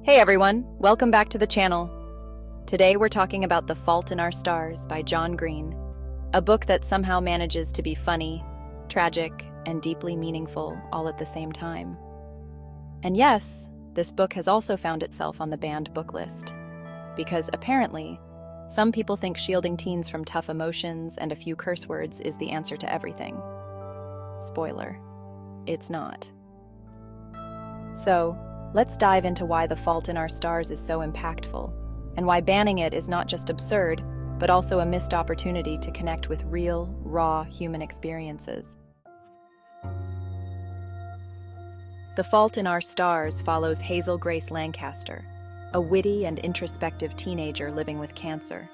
Hey everyone, welcome back to the channel. Today we're talking about The Fault in Our Stars by John Green, a book that somehow manages to be funny, tragic, and deeply meaningful all at the same time. And yes, this book has also found itself on the banned book list, because apparently, some people think shielding teens from tough emotions and a few curse words is the answer to everything. Spoiler, it's not. So, let's dive into why The Fault in Our Stars is so impactful, and why banning it is not just absurd, but also a missed opportunity to connect with real, raw human experiences. The Fault in Our Stars follows Hazel Grace Lancaster, a witty and introspective teenager living with cancer.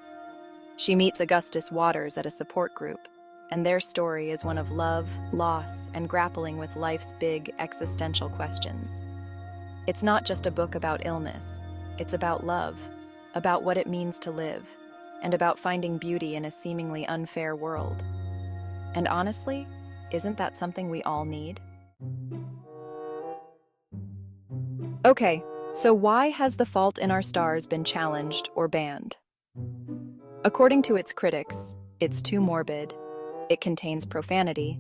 She meets Augustus Waters at a support group, and their story is one of love, loss, and grappling with life's big existential questions. It's not just a book about illness, it's about love, about what it means to live, and about finding beauty in a seemingly unfair world. And honestly, isn't that something we all need? Okay, so why has The Fault in Our Stars been challenged or banned? According to its critics, it's too morbid, it contains profanity,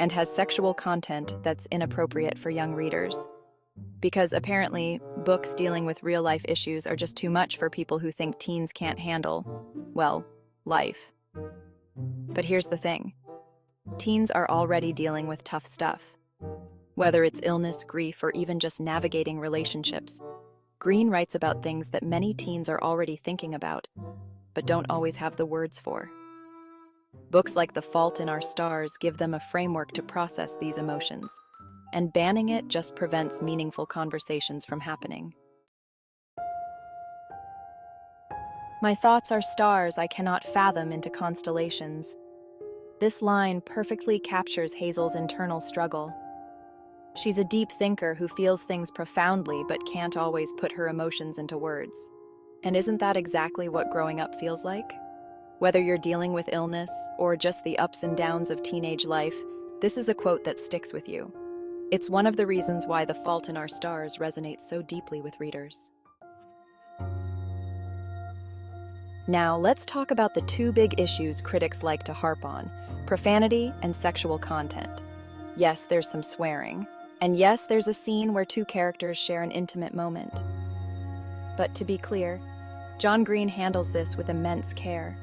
and has sexual content that's inappropriate for young readers. Because apparently, books dealing with real-life issues are just too much for people who think teens can't handle, well, life. But here's the thing. Teens are already dealing with tough stuff. Whether it's illness, grief, or even just navigating relationships, Green writes about things that many teens are already thinking about, but don't always have the words for. Books like The Fault in Our Stars give them a framework to process these emotions, and banning it just prevents meaningful conversations from happening. My thoughts are stars I cannot fathom into constellations. This line perfectly captures Hazel's internal struggle. She's a deep thinker who feels things profoundly but can't always put her emotions into words. And isn't that exactly what growing up feels like? Whether you're dealing with illness or just the ups and downs of teenage life, this is a quote that sticks with you. It's one of the reasons why The Fault in Our Stars resonates so deeply with readers. Now, let's talk about the two big issues critics like to harp on: profanity and sexual content. Yes, there's some swearing, and yes, there's a scene where two characters share an intimate moment. But to be clear, John Green handles this with immense care.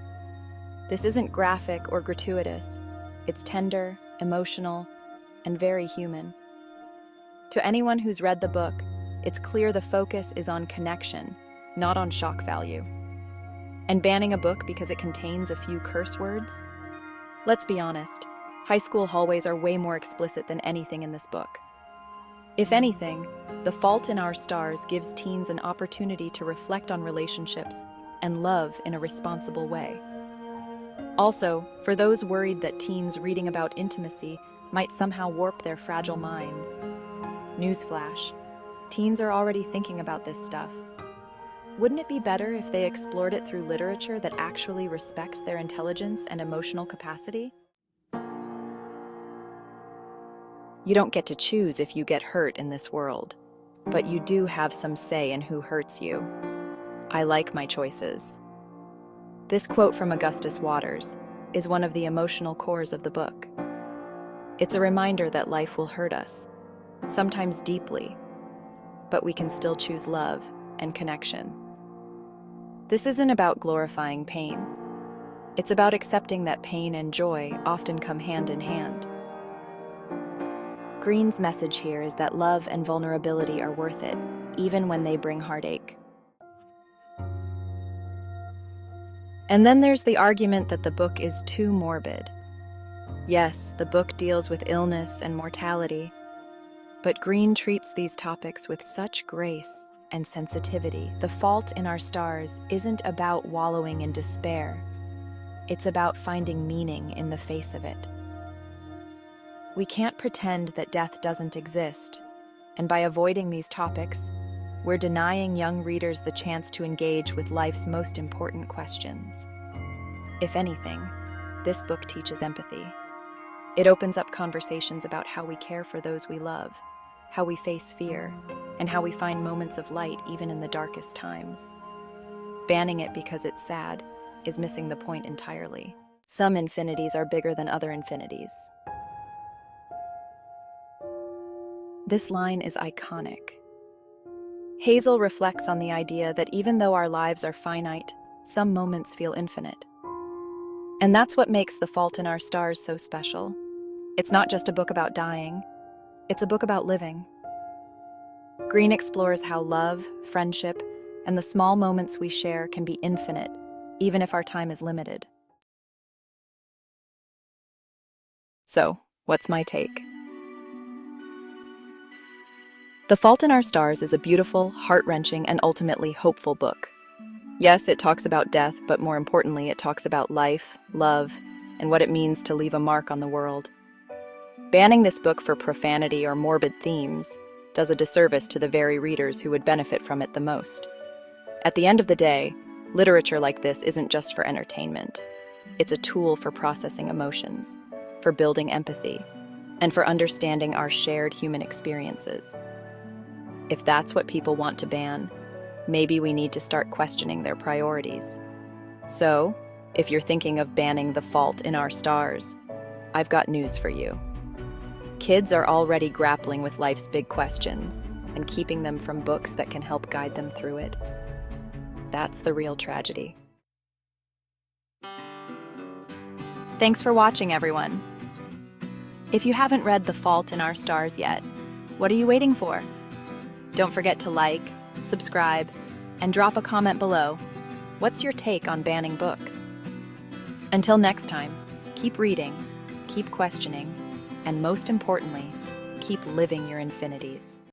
This isn't graphic or gratuitous. It's tender, emotional, and very human. To anyone who's read the book, it's clear the focus is on connection, not on shock value. And banning a book because it contains a few curse words? Let's be honest, high school hallways are way more explicit than anything in this book. If anything, The Fault in Our Stars gives teens an opportunity to reflect on relationships and love in a responsible way. Also, for those worried that teens reading about intimacy might somehow warp their fragile minds, newsflash, teens are already thinking about this stuff. Wouldn't it be better if they explored it through literature that actually respects their intelligence and emotional capacity? You don't get to choose if you get hurt in this world, but you do have some say in who hurts you. I like my choices. This quote from Augustus Waters is one of the emotional cores of the book. It's a reminder that life will hurt us, sometimes deeply, but we can still choose love and connection. This isn't about glorifying pain. It's about accepting that pain and joy often come hand in hand. Green's message here is that love and vulnerability are worth it, even when they bring heartache. And then there's the argument that the book is too morbid. Yes, the book deals with illness and mortality, but Green treats these topics with such grace and sensitivity. The Fault in Our Stars isn't about wallowing in despair. It's about finding meaning in the face of it. We can't pretend that death doesn't exist, and by avoiding these topics, we're denying young readers the chance to engage with life's most important questions. If anything, this book teaches empathy. It opens up conversations about how we care for those we love, how we face fear, and how we find moments of light even in the darkest times. Banning it because it's sad is missing the point entirely. Some infinities are bigger than other infinities. This line is iconic. Hazel reflects on the idea that even though our lives are finite, some moments feel infinite. And that's what makes The Fault in Our Stars so special. It's not just a book about dying, it's a book about living. Green explores how love, friendship, and the small moments we share can be infinite, even if our time is limited. So, what's my take? The Fault in Our Stars is a beautiful, heart-wrenching, and ultimately hopeful book. Yes, it talks about death, but more importantly, it talks about life, love, and what it means to leave a mark on the world. Banning this book for profanity or morbid themes does a disservice to the very readers who would benefit from it the most. At the end of the day, literature like this isn't just for entertainment. It's a tool for processing emotions, for building empathy, and for understanding our shared human experiences. If that's what people want to ban, maybe we need to start questioning their priorities. So, if you're thinking of banning The Fault in Our Stars, I've got news for you. Kids are already grappling with life's big questions, and keeping them from books that can help guide them through it. That's the real tragedy. Thanks for watching, everyone. If you haven't read The Fault in Our Stars yet, what are you waiting for? Don't forget to like, subscribe, and drop a comment below. What's your take on banning books? Until next time, keep reading, keep questioning, and most importantly, keep living your infinities.